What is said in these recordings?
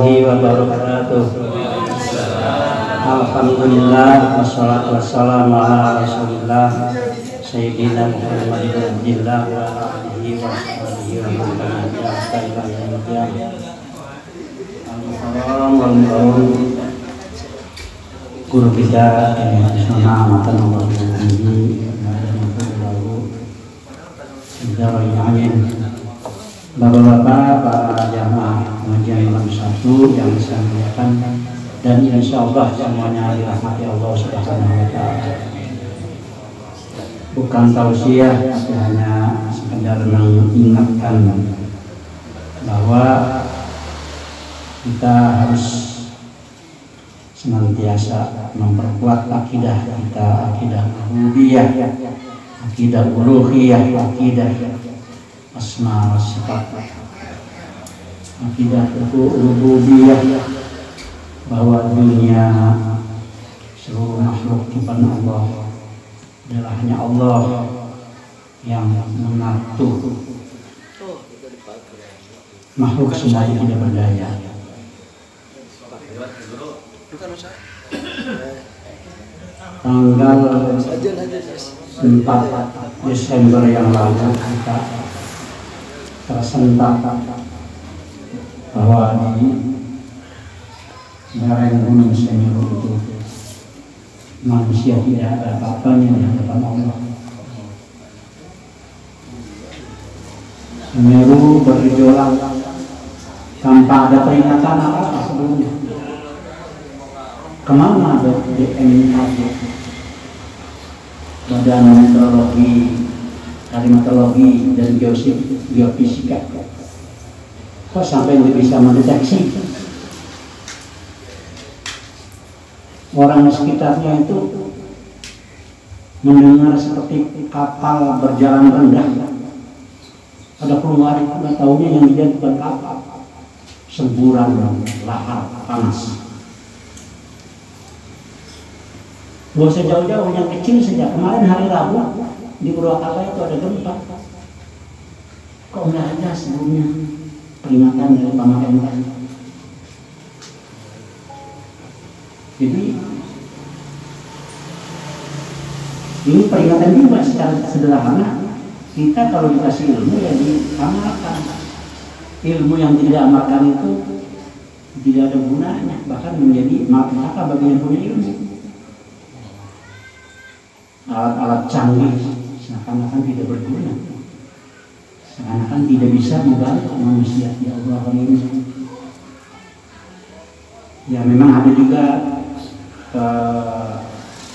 warahmatullahi wabarakatuh. Alhamdulillah wassalatu wassalamu ala Rasulillah Sayyidina Muhammad bin Abdillah wa alihi wa sahbihi wa man tabi'ahum ila yaumil qiyamah. Al-Mukarram guru kita Amatan Allah ini Bapak-bapak, para jamaah pengajian malam 1 yang saya muliakan, dan insya Allah semuanya dirahmati Allah Subhanahu wa Ta'ala. Bukan tausiah, tapi hanya sekedar mengingatkan bahwa kita harus senantiasa memperkuat akidah kita, akidah rububiyah, akidah uluhiyah, akidah asma wa sifat, akidah rububiyah, bahwa dunia seluruh makhluk ciptaan Allah adalah hanya Allah yang mengatur. Makhluk semuanya tidak berdaya. Tanggal 4 Desember yang lalu kita tersentak bahwa di lereng Gunung Semeru itu manusia tidak ada apa-apanya di hadapan Allah. Semeru bergejolak tanpa ada peringatan apa sebelumnya. Kemana BMKG, Badan Meteorologi, Klimatologi dan Geofisika, kok sampai bisa mendeteksi? Orang sekitarnya itu mendengar seperti kapal berjalan rendah, ada keluar, ada tahunya yang dilihat bukan kapal, semburan lahar panas. Gak usah jauh-jauh, yang kecil saja. Kemarin hari Rabu di Purwakarta itu ada gempa. Kok nggak ada sebelumnya peringatan dari pemerintah? Jadi ini peringatan juga secara sederhana. Kita kalau dikasih ilmu ya diamalkan. Ilmu yang tidak amalkan itu tidak ada gunanya, bahkan menjadi malapetaka bagi yang punya ilmu. Alat-alat canggih seakan-akan tidak berguna, seakan-akan tidak bisa membantu manusia. Ya Allah, ini ya memang ada juga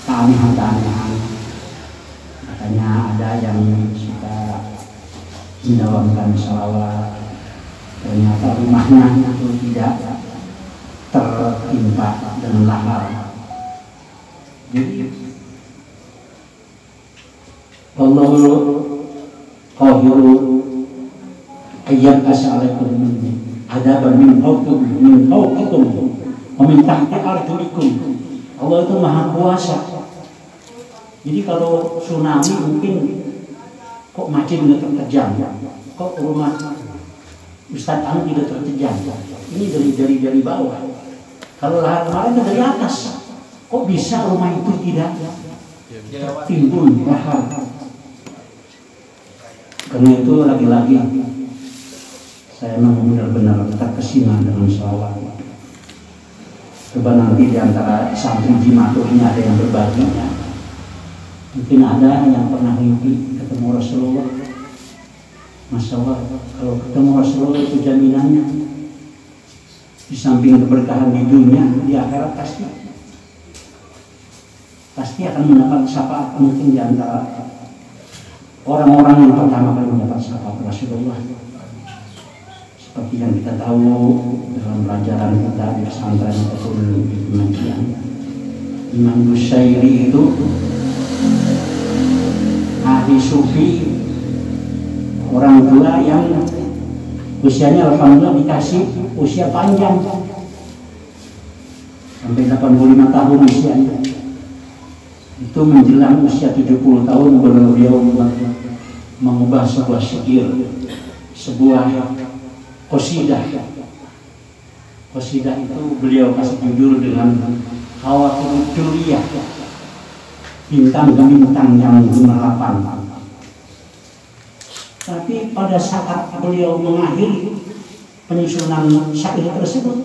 keanehan-keanehan. Katanya ada yang suka mendawamkan sholawat, ternyata rumahnya itu tidak tertimpa dengan lahar. Jadi Allahu qahiru ayyam as'alaikum adaban min fawqikum wa min tahti arjulikum. Allah itu maha kuasa. Jadi kalau tsunami mungkin kok macet tidak terjang, kok rumah Ustadz Anu tidak terjang. Ini dari bawah. Kalau lahar kemarin dari atas, kok bisa rumah itu tidak tertimbun lahar? Karena itu lagi-lagi saya memang benar-benar terkesima dengan sholawat. Coba nanti di antara santri Jimato ini ada yang berbaginya. Mungkin ada yang pernah mimpi ketemu Rasulullah. Masya Allah, kalau ketemu Rasulullah itu jaminannya di samping keberkahan di dunia, di akhirat pasti akan mendapat syafaat. Mungkin di antara orang-orang yang pertama kali mendapat syafaat Rasulullah, seperti yang kita tahu dalam pelajaran kita di pesantren ataupun di pengajian. Imam Bushairi itu ahli sufi, orang tua yang usianya alhamdulillah dikasih usia panjang sampai 85 tahun usianya. Itu menjelang usia 70 tahun beliau mengubah sebuah syair, sebuah qasidah Qasidah itu beliau kasih judul dengan Kawakibud Duriyah, bintang-bintang yang gemerlapan. Tapi pada saat beliau mengakhiri penyusunan syair tersebut,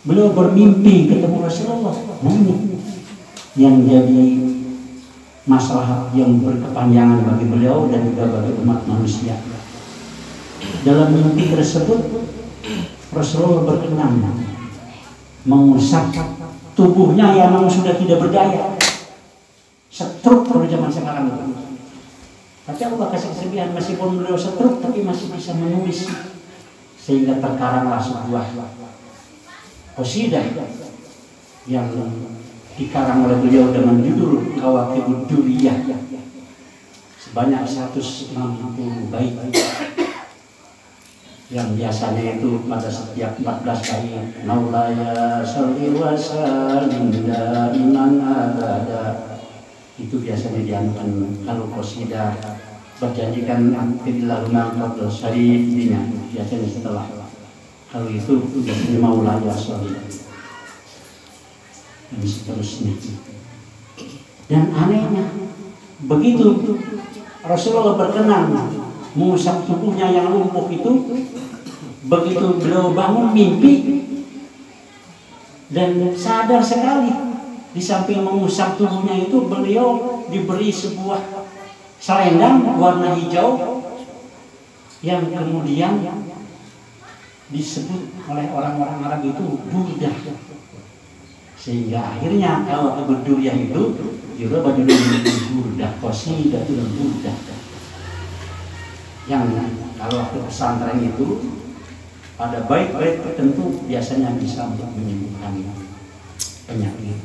beliau bermimpi ketemu Rasulullah. Nah, ini yang jadi masalah yang berkepanjangan bagi beliau dan juga bagi umat manusia. Dalam mimpi tersebut, Rasulullah berkenan mengusap tubuhnya yang memang sudah tidak berdaya, stroke pada zaman sekarang. Tapi Allah kasih kesembuhan, meskipun beliau stroke tapi masih bisa menulis, sehingga terkaranglah sebuah qasidah yang dikarang oleh beliau dengan judul Kawakibud Duriyah, sebanyak 160 bait, yang biasanya itu pada setiap 14 bait Maulaya sholli wa sallim daiman abada, itu biasanya dianukan kalau qasidah berjanjikan Allahumma qadl syarif dinya, biasanya setelah kalau itu biasanya Maulaya sholli dan seterusnya. Dan anehnya begitu Rasulullah berkenan mengusap tubuhnya yang lumpuh itu, begitu beliau bangun mimpi dan sadar sekali, di samping mengusap tubuhnya itu beliau diberi sebuah selendang warna hijau yang kemudian disebut oleh orang-orang Arab itu burdah, sehingga akhirnya Kawakibud Duriyah itu juga berjudul burdah, qasidah itu burdah. Yang kalau waktu pesantren itu pada bait-bait tertentu biasanya bisa untuk menyembuhkan penyakit,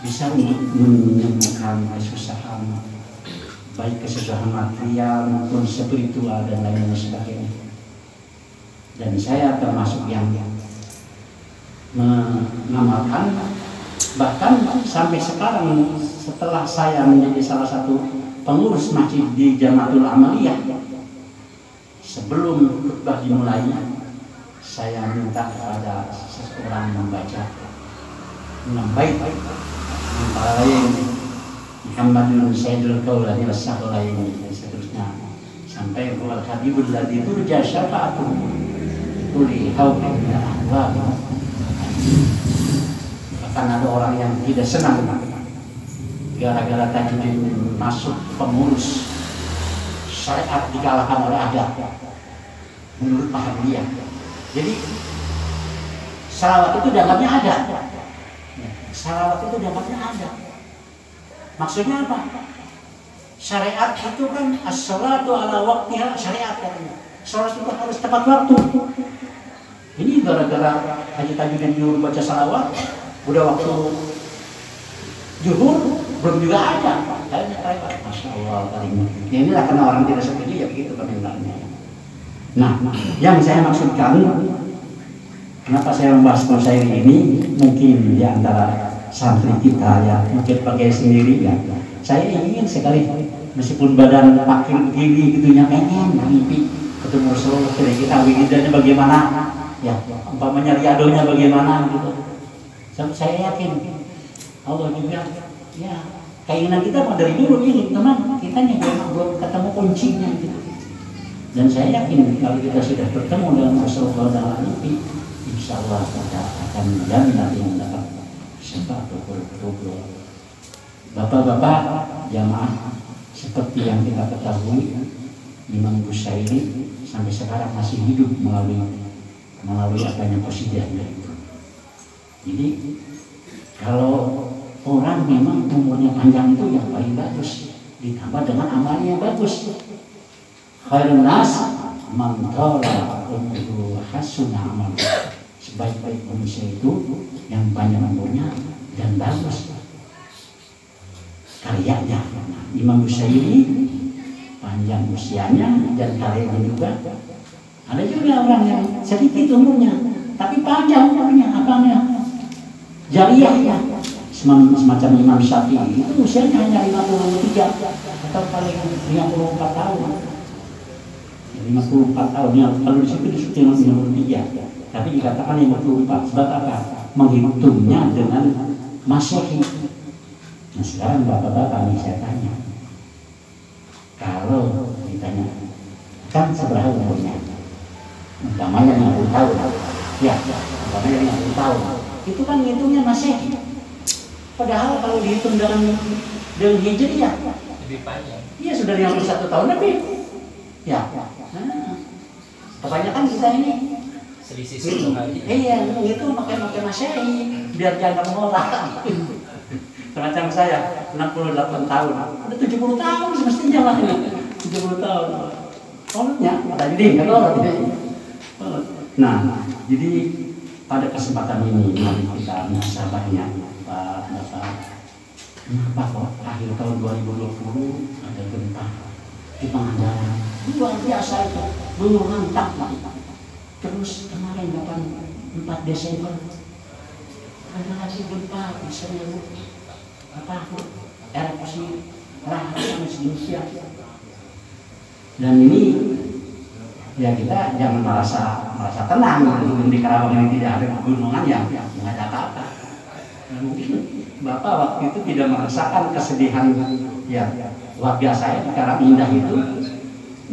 bisa untuk menyembuhkan kesusahan, baik kesusahan material maupun spiritual dan lain sebagainya. Dan saya termasuk yang mengamalkan, bahkan sampai sekarang setelah saya menjadi salah satu pengurus masjid di Jamatul Amaliyah, sebelum khutbah dimulai, saya minta kepada seseorang membaca 6 bait, antara lain Muhammadun Sayyidul Qaulani was-Saqalaini dan seterusnya, sampai wal habibul ladzi turja syafa'atuhu kulli haulin min ahwal. Bahkan ada orang yang tidak senang gara-gara Tajuddin masuk pengurus syariat dikalahkan oleh adat menurut paham dia. Jadi salawat itu dianggapnya ada. Salawat itu dianggapnya ada. Maksudnya apa? Syariat itu kan as-salatu ala waqtiha, syariat katanya. Salat itu harus tepat waktu. Ini gara-gara Haji Tajuddin nyuruh baca salawat, udah waktu zuhur belum juga ada. Kayaknya repot. Masya Allah kalimat. Ya inilah karena orang tidak setuju ya begitu permintaannya. Nah, yang saya maksudkan, kenapa saya membahas konser ini, mungkin di antara santri kita ya mungkin pakai sendiri ya. Saya ingin sekali, meskipun badan pakil begini gitunya, pengen mimpi ketemu Rasulullah, kita wiridannya bagaimana, ya umpamanya riadonya bagaimana gitu. Saya yakin Allah juga ya, keinginan kita dari dulu ini teman, kita memang belum ketemu kuncinya gitu. Dan saya yakin kalau kita sudah bertemu dengan Rasulullah dalam mimpi, insya Allah kita akan menjamin nanti mendapat syafaat betul-betul. Bapak-bapak jamaah, seperti yang kita ketahui, Imam Busayri sampai sekarang masih hidup melalui apanya qasidah-nya itu. Jadi kalau orang memang umurnya panjang itu yang paling bagus, ditambah dengan amalnya yang bagus. Khairun nas man tala umruhu hasuna amal. Sebaik-baik manusia itu yang panjang umurnya dan bagus karyanya. Nah, Imam Busayri panjang usianya dan karyanya juga. Ada juga orang yang sedikit umurnya tapi panjang umurnya, apanya? Jariyahnya. Semacam Imam Syafi'i itu usianya hanya 53 atau paling 54 tahun. 54 tahun, ya, kalau di situ disebut 53. Tapi dikatakan 54 sebab apa? Menghitungnya dengan Masehi. Nah sekarang bapak-bapak nih saya tanya, kalau ditanya kan seberapa umurnya? Umpamanya 50 tahun, ya, umpamanya 50 tahun, itu kan ngitungnya Masehi. Padahal kalau dihitung dengan Hijriah lebih panjang. Iya sudah 51 tahun lebih. Ya. Nah, kebanyakan kita ini Selisih 1 hari. iya, itu pakai Masehi biar jangan menolak. Semacam saya 68 tahun, udah 70 tahun semestinya lah ini. 70 tahun. Kolotnya tadi kan. Nah, jadi pada kesempatan ini mari kita muhasabahnya Pak Bapak. Kenapa kok akhir tahun 2020 ada gempa di Pangandaran? Luar biasa itu, menghantam. Terus kemarin 4 Desember ada lagi gempa di Semeru, erupsi lahan Indonesia. Dan ini ya kita jangan merasa tenang di Karawang ini tidak ada pegunungan yang nggak ada apa-apa. Mungkin Bapak waktu itu tidak merasakan kesedihan ya luar biasa ya di Karawang indah itu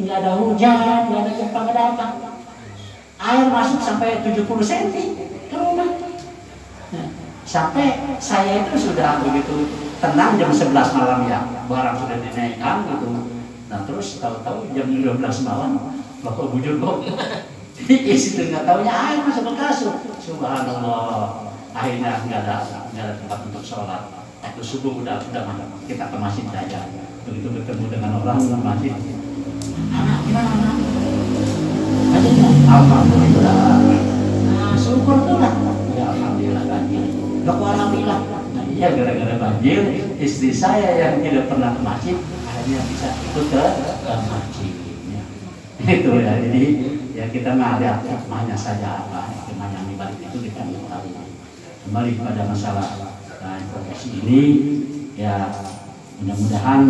nggak ada hujan, nggak ada gempa, nggak ada apa. Air masuk sampai 70 cm ke rumah. Nah, sampai saya itu sudah begitu tenang jam 11 malam ya, barang sudah dinaikkan gitu. Nah terus tahu-tahu jam 12 malam Bapak bujur kok isi nggak tahunya air masuk ke kasur. Subhanallah, akhirnya nggak ada tempat untuk sholat. Waktu subuh udah kita ke masjid saja. Begitu bertemu dengan orang di masjid, anak gimana anak? Alhamdulillah. Nah, syukur tuh lah. Ya alhamdulillah banjir. Alhamdulillah. Nah, iya gara-gara banjir, istri saya yang tidak pernah ke masjid akhirnya bisa ikut ke masjid. Itu ya, jadi ya kita melihat hikmahnya saja apa hikmah yang dibalik itu kita mengetahui. Kembali pada masalah informasi ini ya mudah-mudahan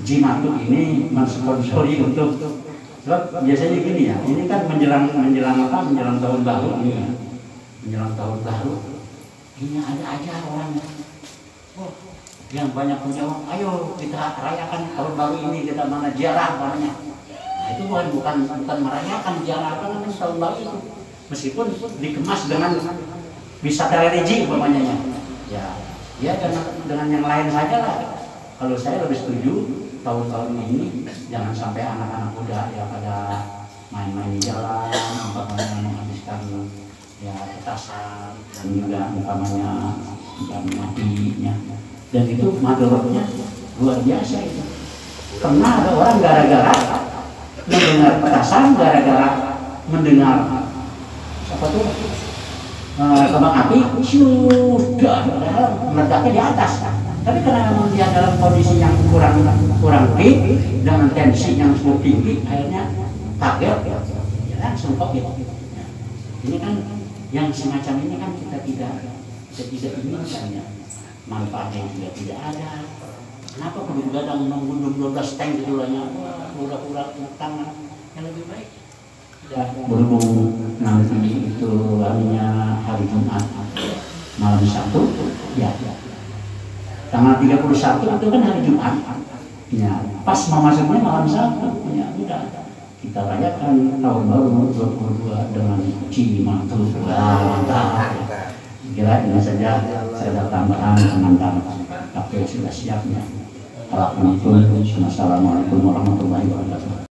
Jimatu ini mensponsori untuk sebab biasanya gini ya, ini kan menjelang tahun baru ini ya. Menjelang tahun baru ini ada aja orang yang banyak punya uang, ayo kita rayakan tahun baru ini, kita mana ziarah banyak. Nah, itu bukan merayakan ziarah apa namanya tahun baru itu, meskipun dikemas dengan wisata religi umpamanya ya dengan yang lain saja lah. Kalau saya lebih setuju tahun-tahun ini jangan sampai anak-anak muda ya pada main-main di jalan, umpamanya menghabiskan ya petasan dan juga umpamanya matinya, dan itu madorotnya luar biasa itu. Pernah ada orang gara-gara mendengar petasan, gara-gara mendengar apa tuh kembang api sudah meledaknya di atas. Tapi karena dia dalam kondisi yang kurang fit dengan tensi yang cukup tinggi, akhirnya kaget ya langsung COVID. Nah, ini kan yang semacam ini kan kita tidak inginkan ya, manfaatnya juga tidak ada. Kenapa kudu gadang nunggu 12 tank gitu lahnya, pura-pura tangan yang lebih baik. Berhubung nanti itu harinya hari Jumat malam Sabtu ya. Tanggal 31 itu kan hari Jumat. Ya, pas mau masuknya malam Sabtu. Ya, udah. Kita rayakan tahun baru 22 dengan Jimatu. Kira ini saja saya ada tambahan teman-teman. Tapi sudah siapnya. Assalamualaikum warahmatullahi wabarakatuh.